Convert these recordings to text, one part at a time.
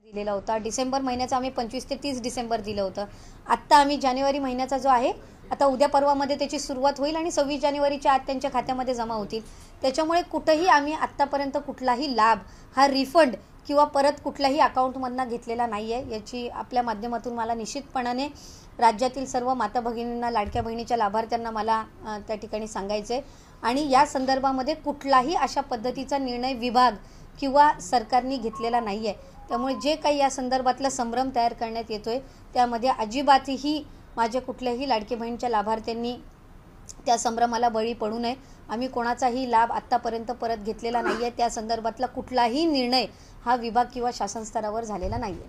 दिलेला होता। डिसेंबर महिन्याचा आम्ही 25 ते 30 डिसेंबर दिलं होतं। आत्ता आम्ही जानेवारी महिन्याचा जो आहे आता उद्या परवामध्ये त्याची सुरुवात होईल आणि 26 जानेवारीच्या आत त्यांच्या खात्यामध्ये जमा होतील। त्याच्यामुळे कुठेही आम्ही आत्तापर्यंत कुठलाही लाभ हा रिफंड किंवा परत कुठल्याही अकाउंटमधनं घेतलेला नाही आहे। याची आपल्या माध्यमातून मला निश्चितपणाने राज्यातील सर्व माता भगिनींना, लाडक्या बहिणीच्या लाभार्थ्यांना मला त्या ठिकाणी सांगायचं आहे आणि या संदर्भामध्ये कुठलाही अशा पद्धतीचा निर्णय विभाग किंवा सरकारने घेतलेला नाही आहे। त्यामुळे जे काही या संदर्भातला संभ्रम तयार करण्यात येतोय त्यामध्ये अजिबातही माझ्या कुठल्याही लाडकी बहिणीच्या लाभार्थ्यांनी त्या संभ्रमाला बळी पडू नये। आम्ही कोणाचाही लाभ आत्तापर्यंत परत घेतलेला नाही आहे। त्या संदर्भातला कुठलाही निर्णय हा विभाग किंवा शासन स्तरावर झालेला नाही आहे।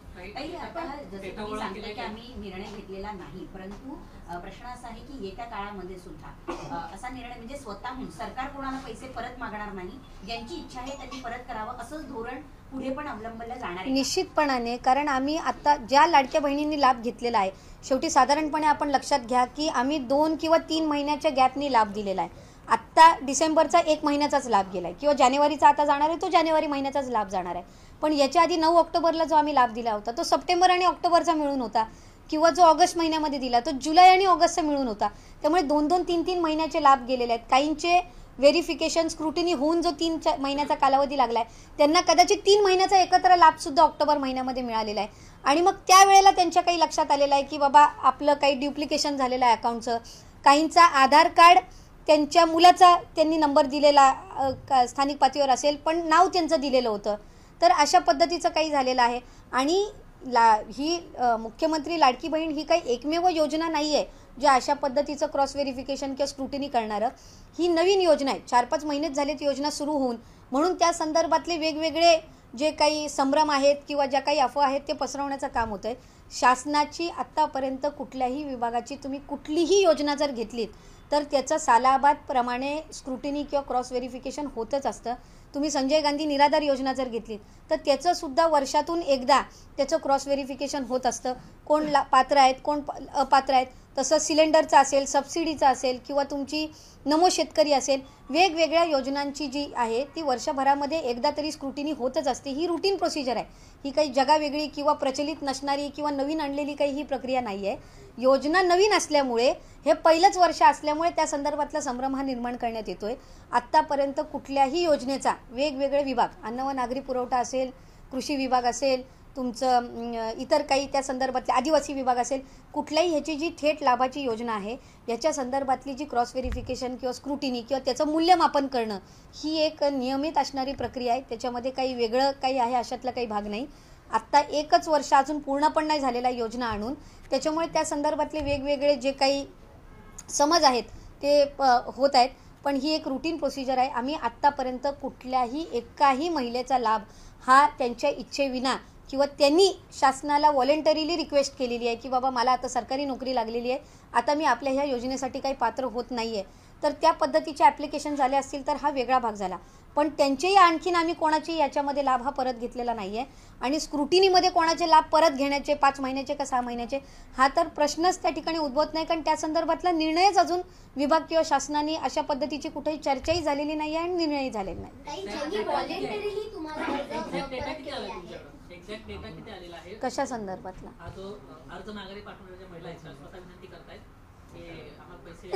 आम्ही निर्णय घेतलेला नाही, परंतु प्रश्न असा आहे की येत्या काळामध्ये सुद्धा असा निर्णय म्हणजे स्वतःहून सरकार कोणाला पैसे परत मागणार नाही, ज्यांची इच्छा आहे त्यांनी परत करावं असंच धोरण पुढे पण अवलंबलं जाणार आहे निश्चितपणाने। कारण आम्ही आता ज्या लाडक्या बहिणींनी लाभ घेतलेला आहे, शेवटी साधारणपणे आपण लक्षात घ्या की आम्ही 2 किंवा 3 महिन्याच्या गॅपनी लाभ दिलेला आहे। आत्ता डिसेंबरचा 1 महिन्याचाच लाभ गेलाय किंवा जानेवारीचा आता जाणार आहे तो जानेवारी महिन्याचाच लाभ जाणार आहे। पण याच्या आधी 9 ऑक्टोबरला जो आम्ही लाभ दिला होता तो सप्टेंबर आणि ऑक्टोबरचा मिळून होता किंवा जो ऑगस्ट महिन्यामध्ये दिला तो जुलै आणि ऑगस्टचा मिळून होता। त्यामुळे 2-2, 3-3 महिन्याचे लाभ गेलेले आहेत। काहींचे व्हेरिफिकेशन स्क्रुटिनी होऊन जो 3 महिन्याचा कालावधी लागलाय त्यांना कदाचित 3 महिन्याचा एकत्र लाभ सुद्धा ऑक्टोबर महिन्यामध्ये मिळालेला आहे आणि मग त्यावेळेला त्यांच्या काही लक्षात आलेलं आहे की बाबा आपलं काही ड्युप्लिकेशन झालेलं आहे अकाउंटचं। काहींचा आधार कार्ड त्यांच्या मुलाचा त्यांनी नंबर दिलेला स्थानिक पातळीवर असेल पण नाव त्यांचं दिलेलं होतं, तर अशा पद्धतीचं काही झालेलं आहे। आणि ही मुख्यमंत्री लाडकी बहीण ही काही एकमेव योजना नाही आहे जे अशा पद्धतीचं क्रॉस व्हेरिफिकेशन किंवा स्क्रुटिनी करणारं। ही नवीन योजना आहे, 4-5 महिनेच झालेत योजना सुरू होऊन, म्हणून त्या संदर्भातले वेगवेगळे जे काही संभ्रम आहेत किंवा ज्या काही अफवा आहेत ते पसरवण्याचं काम होतं आहे। शासनाची आत्तापर्यंत कुठल्याही विभागाची तुम्ही कुठलीही योजना जर घेतलीत तर त्याचं सालाबादप्रमाणे स्क्रुटिनी किंवा क्रॉस व्हेरिफिकेशन होतच असतं। तुम्ही संजय गांधी निराधार योजना जर घेतली तर त्याचं सुद्धा वर्षातून एकदा त्याचं क्रॉस व्हेरिफिकेशन होत असतं, कोण पात्र आहेत कोण अपात्र आहेत। तसं सिलेंडरचं असेल, सबसिडीचं असेल किंवा तुमची नमो शेतकरी असेल, वेगवेगळ्या योजनांची जी आहे ती वर्षभरामध्ये एकदा तरी स्क्रुटिनी होतच असते। ही रुटीन प्रोसिजर आहे, ही काही जगावेगळी किंवा प्रचलित नसणारी किंवा नवीन आणलेली काही ही प्रक्रिया नाही आहे। योजना नवीन असल्यामुळे हे पहिलंच वर्ष असल्यामुळे त्या संदर्भातला संभ्रम हा निर्माण करण्यात येतोय। आत्तापर्यंत कुठल्याही योजनेचा वेगवेगळे विभाग, अन्न व नागरी पुरवठा असेल, कृषी विभाग असेल, तुमचं इतर काही त्या संदर्भातले आदिवासी विभाग असेल, कुठल्याही ह्याची जी थेट लाभाची योजना आहे याच्या संदर्भातली जी क्रॉस व्हेरिफिकेशन किंवा स्क्रुटिनी किंवा त्याचं मूल्यमापन करणं ही एक नियमित असणारी प्रक्रिया आहे। त्याच्यामध्ये काही वेगळं काही आहे अशातला काही भाग नाही। आत्ता 1च वर्ष अजून पूर्ण पण नाही झालेला योजना आणून, त्याच्यामुळे त्या संदर्भातले वेगवेगळे जे काही समज आहेत ते होत आहेत, पण ही एक रुटीन प्रोसिजर आहे। आम्ही आत्तापर्यंत कुठल्याही एकाही महिलेचा लाभ हा त्यांच्या इच्छेविना किंवा त्यांनी शासनाला व्हॉलेंटरीली रिक्वेस्ट केलेली आहे की बाबा मला आता सरकारी नोकरी लागलेली आहे, आता मी आपल्या ह्या योजनेसाठी काही पात्र होत नाही आहे, तर त्या पद्धतीचे ॲप्लिकेशन झाले असतील तर हा वेगळा भाग झाला। पण त्यांचेही आणखीन आम्ही कोणाची याच्यामध्ये लाभ हा परत घेतलेला नाही आहे आणि स्क्रुटिनीमध्ये कोणाचे लाभ परत घेण्याचे 5 महिन्याचे का 6 महिन्याचे हा तर प्रश्नच त्या ठिकाणी उद्भवत नाही, कारण त्या संदर्भातला निर्णयच अजून विभाग किंवा शासनाने अशा पद्धतीची कुठेही चर्चाही झालेली नाही आहे आणि निर्णयही झालेला नाही। कशा संदर्भातला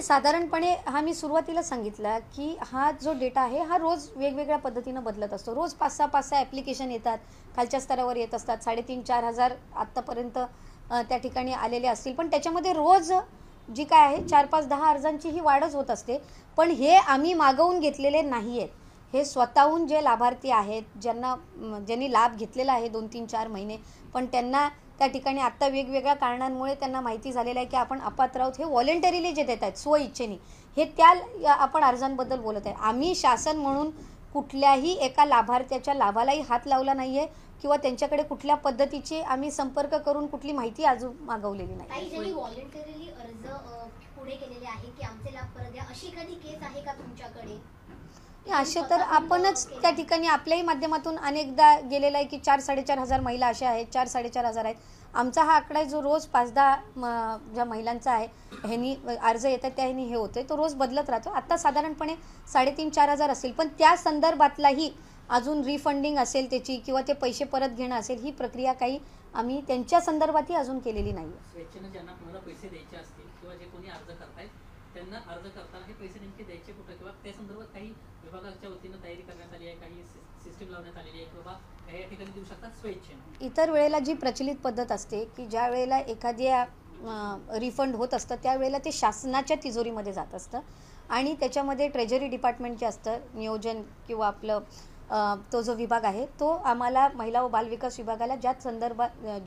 साधारणपणे हा मी सुरुवातीला सांगितलं की हा जो डेटा आहे हा रोज वेगवेगळ्या पद्धतीनं बदलत असतो। रोज 5-6 ॲप्लिकेशन येतात, खालच्या स्तरावर येत असतात। 3,500-4,000 आत्तापर्यंत त्या ठिकाणी आलेले असतील, पण त्याच्यामध्ये रोज जी काय आहे 4-5-10 अर्जांची ही वाढच होत असते। पण हे आम्ही मागवून घेतलेले नाही आहेत, हे स्वतःहून जे लाभार्थी आहेत ज्यांनी लाभ घेतलेला आहे 2-3-4 महिने, पण त्यांना त्या ठिकाणी आत्ता वेगवेगळ्या कारणांमुळे त्यांना माहिती झालेलं आहे की आपण अपात्र आहोत, हे व्हॉलेंटरीली जे देत आहेत स्वइच्छेने, हे त्या आपण अर्जांबद्दल बोलत आहे। आम्ही शासन म्हणून कुठल्याही एका लाभार्थ्याच्या लाभालाही हात लावला नाही आहे किंवा त्यांच्याकडे कुठल्या पद्धतीचे आम्ही संपर्क करून कुठली माहिती अजून मागवलेली नाही। काही जणी व्हॉलेंटरीली अर्ज पुढे केलेले आहे की आमचे लाभ परत द्या, अशी कधी केस आहे का तुमच्याकडे? असे तर आपणच त्या ठिकाणी आपल्याही माध्यमातून अनेकदा गेलेला आहे की 4-4.5 हजार महिला अशा आहेत, 4-4.5 हजार आहेत। आमचा हा आकडा जो रोज 5-10 ज्या महिलांचा आहे ह्यांनी अर्ज येतात त्या हे होते तो रोज बदलत राहतो। आता साधारणपणे 3.5-4 हजार असेल, पण त्या संदर्भातलाही अजून रिफंडिंग असेल त्याची किंवा ते पैसे परत घेणं असेल, ही प्रक्रिया काही आम्ही त्यांच्या संदर्भातही अजून केलेली नाही आहे. स्वेच्छेनं ज्यांना कोणाला पैसे द्यायचे असतील किंवा जे कोणी अर्ज करतायत त्यांना अर्ज करताना हे पैसे नेमके द्यायचे कुठं किंवा त्या संदर्भात काही विभागाच्या वतीनं तयारी करण्यात आली आहे, काही सिस्टीम लावण्यात आलेली आहे की बाबा काही या ठिकाणी देऊ शकतात स्वेच्छेनं? इतर वेळेला जी प्रचलित पद्धत असते की ज्या वेळेला एखाद्या रिफंड होत असतं त्यावेळेला ते शासनाच्या तिजोरीमध्ये जात असतं आणि त्याच्यामध्ये ट्रेजरी डिपार्टमेंट जे असतं नियोजन किंवा आपलं तो जो विभाग आहे तो आम्हाला महिला व बालविकास विभागाला ज्या संदर्भात ज्या